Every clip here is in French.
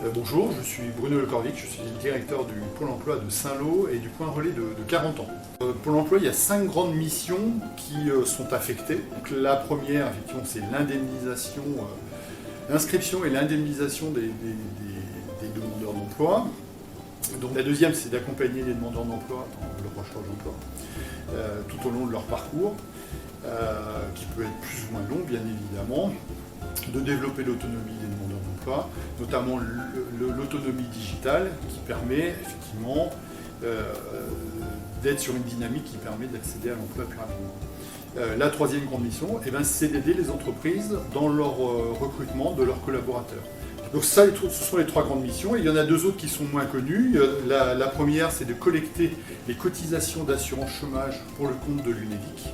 Bonjour, je suis Bruno Le Corvic, je suis le directeur du Pôle emploi de Saint-Lô et du point relais de 40 ans. Pôle emploi, il y a 5 grandes missions qui sont affectées. Donc, la première, effectivement, c'est l'indemnisation, l'inscription et l'indemnisation des demandeurs d'emploi. Donc, la deuxième, c'est d'accompagner les demandeurs d'emploi dans leur recherche d'emploi tout au long de leur parcours, qui peut être plus ou moins long, bien évidemment, de développer l'autonomie des demandeurs d'emploi, notamment l'autonomie digitale qui permet effectivement d'être sur une dynamique qui permet d'accéder à l'emploi plus rapidement. La troisième grande mission, c'est d'aider les entreprises dans leur recrutement de leurs collaborateurs. Donc ça, ce sont les 3 grandes missions. Et il y en a 2 autres qui sont moins connues. La première, c'est de collecter les cotisations d'assurance chômage pour le compte de l'UNEDIC.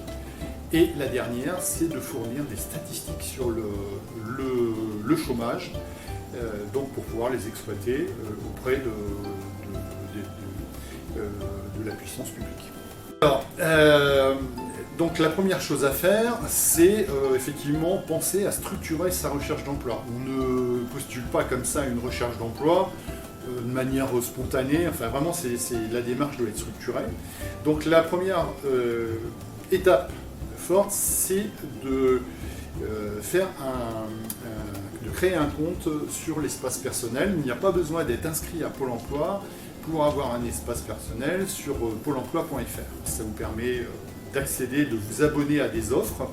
Et la dernière, c'est de fournir des statistiques sur le chômage, donc pour pouvoir les exploiter auprès de la puissance publique. Alors, donc la première chose à faire, c'est effectivement penser à structurer sa recherche d'emploi. On ne postule pas comme ça une recherche d'emploi de manière spontanée, enfin vraiment la démarche doit être structurée. Donc la première étape forte, c'est de créer un compte sur l'espace personnel. Il n'y a pas besoin d'être inscrit à Pôle emploi pour avoir un espace personnel sur pôle emploi.fr. Ça vous permet d'accéder, de vous abonner à des offres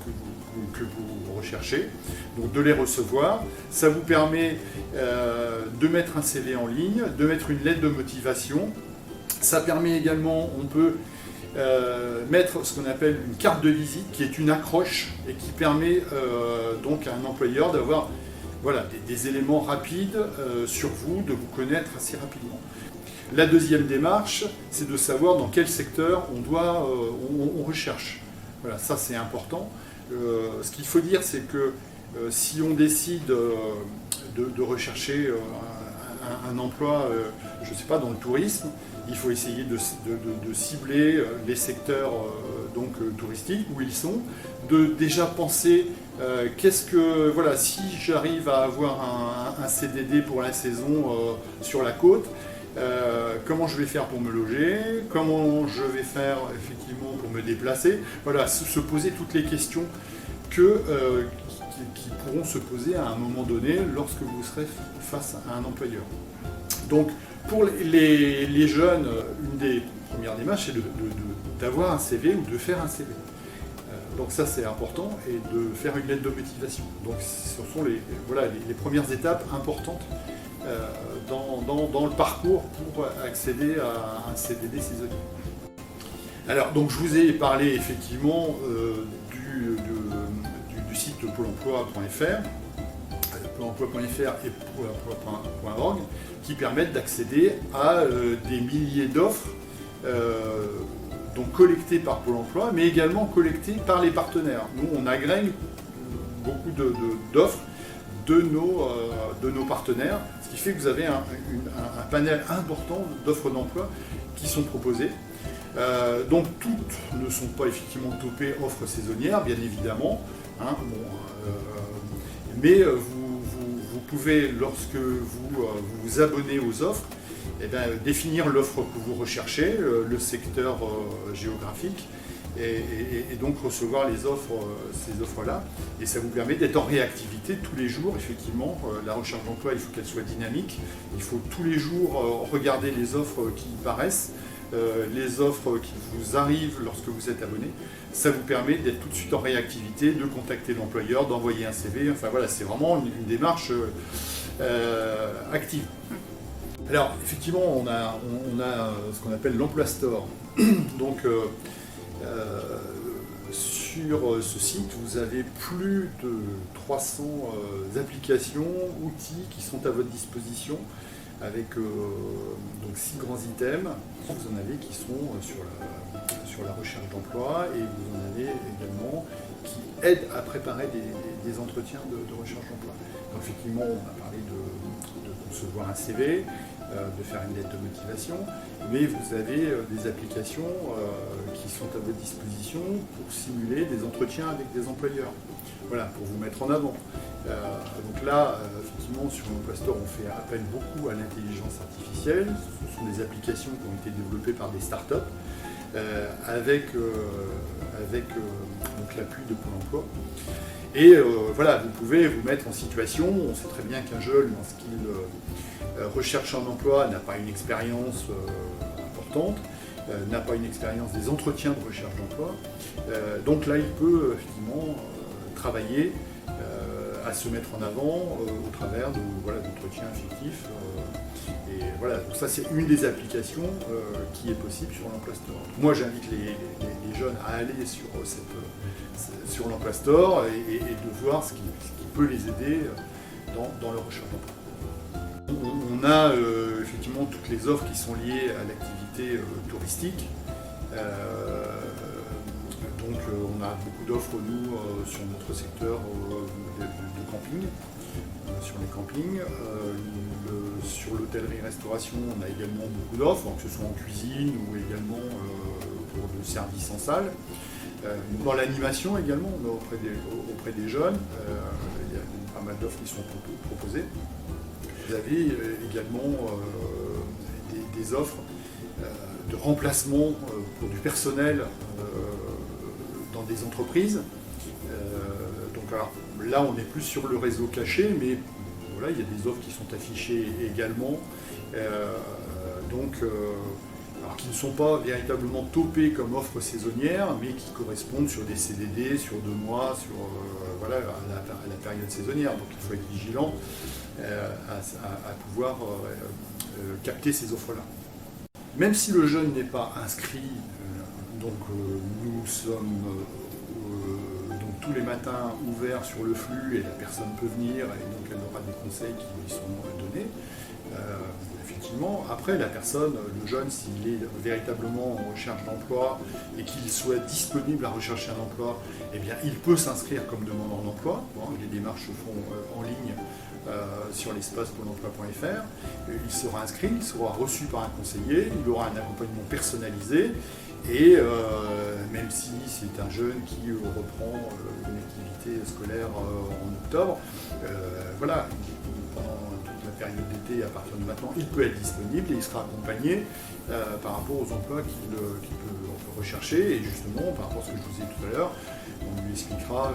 que vous recherchez, donc de les recevoir. Ça vous permet de mettre un CV en ligne, de mettre une lettre de motivation. Ça permet également, on peut mettre ce qu'on appelle une carte de visite, qui est une accroche et qui permet donc à un employeur d'avoir des éléments rapides sur vous, de vous connaître assez rapidement. La deuxième démarche, c'est de savoir dans quel secteur on recherche. Voilà, ça c'est important. Ce qu'il faut dire, c'est que si on décide de rechercher un emploi, je ne sais pas, dans le tourisme, il faut essayer de cibler les secteurs touristiques où ils sont, de déjà penser si j'arrive à avoir un CDD pour la saison sur la côte, comment je vais faire pour me loger, comment je vais faire effectivement pour me déplacer, voilà, se poser toutes les questions qui pourront se poser à un moment donné lorsque vous serez face à un employeur. Donc pour les jeunes, une des premières démarches, c'est d'avoir un CV ou de faire un CV. Donc ça c'est important, et de faire une lettre de motivation. Donc ce sont les premières étapes importantes dans le parcours pour accéder à un CDD saisonnier. Alors donc je vous ai parlé effectivement du site Pôle emploi.fr, Pôle emploi.fr et Pôle emploi.org, qui permettent d'accéder à des milliers d'offres donc collectées par Pôle emploi, mais également collectées par les partenaires. Nous, on agrège beaucoup d'offres de nos partenaires, ce qui fait que vous avez un panel important d'offres d'emploi qui sont proposées. Donc toutes ne sont pas effectivement topées offres saisonnières, bien évidemment, mais vous pouvez, lorsque vous vous abonnez aux offres, définir l'offre que vous recherchez, le secteur géographique, et donc recevoir ces offres-là. Et ça vous permet d'être en réactivité tous les jours. Effectivement, la recherche d'emploi, il faut qu'elle soit dynamique. Il faut tous les jours regarder les offres qui paraissent, les offres qui vous arrivent lorsque vous êtes abonné. Ça vous permet d'être tout de suite en réactivité, de contacter l'employeur, d'envoyer un CV. Enfin voilà, c'est vraiment une démarche active. Alors effectivement, on a ce qu'on appelle l'Emploi Store. Donc sur ce site, vous avez plus de 300 applications, outils qui sont à votre disposition, avec 6 grands items. Vous en avez qui sont sur la recherche d'emploi, et vous en avez également qui aident à préparer des entretiens de recherche d'emploi. Donc effectivement, on a parlé de concevoir un CV, de faire une lettre de motivation, mais vous avez des applications qui sont à votre disposition pour simuler des entretiens avec des employeurs, voilà, pour vous mettre en avant. Donc là, effectivement, sur l'Emploi Store, on fait appel beaucoup à l'intelligence artificielle. Ce sont des applications qui ont été développées par des startups avec donc l'appui de Pôle emploi. Et voilà, vous pouvez vous mettre en situation. On sait très bien qu'un jeune, lorsqu'il recherche un emploi, n'a pas une expérience importante, n'a pas une expérience des entretiens de recherche d'emploi. Donc là, il peut effectivement travailler à se mettre en avant au travers d'entretiens fictifs. Et voilà, donc ça c'est une des applications qui est possible sur l'Emploi Store. Moi j'invite les jeunes à aller sur l'Emploi Store et de voir ce qui peut les aider dans leur recherche d'emploi. On a effectivement toutes les offres qui sont liées à l'activité touristique. Donc on a beaucoup d'offres, nous, sur notre secteur de camping, sur les campings. Sur l'hôtellerie-restauration, on a également beaucoup d'offres, que ce soit en cuisine ou également pour le service en salle. Dans l'animation également, auprès des jeunes, il y a pas mal d'offres qui sont proposées. Vous avez également des offres de remplacement pour du personnel dans des entreprises. Donc alors, là, on est plus sur le réseau caché, mais voilà, il y a des offres qui sont affichées également, alors qui ne sont pas véritablement topées comme offres saisonnières, mais qui correspondent sur des CDD, sur 2 mois, à la période saisonnière. Donc il faut être vigilant à pouvoir capter ces offres-là. Même si le jeune n'est pas inscrit, nous sommes donc tous les matins ouverts sur le flux et la personne peut venir et donc elle aura des conseils qui lui sont donnés. Effectivement, après la personne, le jeune, s'il est véritablement en recherche d'emploi et qu'il soit disponible à rechercher un emploi, eh bien il peut s'inscrire comme demandeur d'emploi. Les démarches se font en ligne sur l'espace pôle emploi.fr. Il sera inscrit, il sera reçu par un conseiller, il aura un accompagnement personnalisé. Et même si c'est un jeune qui reprend une activité scolaire en octobre, voilà, pendant toute la période d'été, à partir de maintenant, il peut être disponible et il sera accompagné par rapport aux emplois qu'il peut rechercher. Et justement, par rapport à ce que je vous ai dit tout à l'heure, on lui expliquera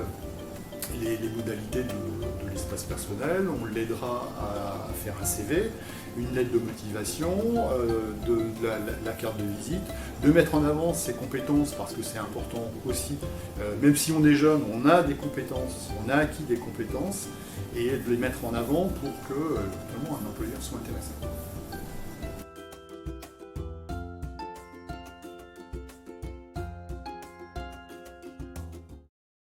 les modalités de l'espace personnel, on l'aidera à faire un CV, une lettre de motivation, de la carte de visite, de mettre en avant ses compétences parce que c'est important aussi, même si on est jeune, on a des compétences, on a acquis des compétences, et de les mettre en avant pour que un employeur soit intéressé.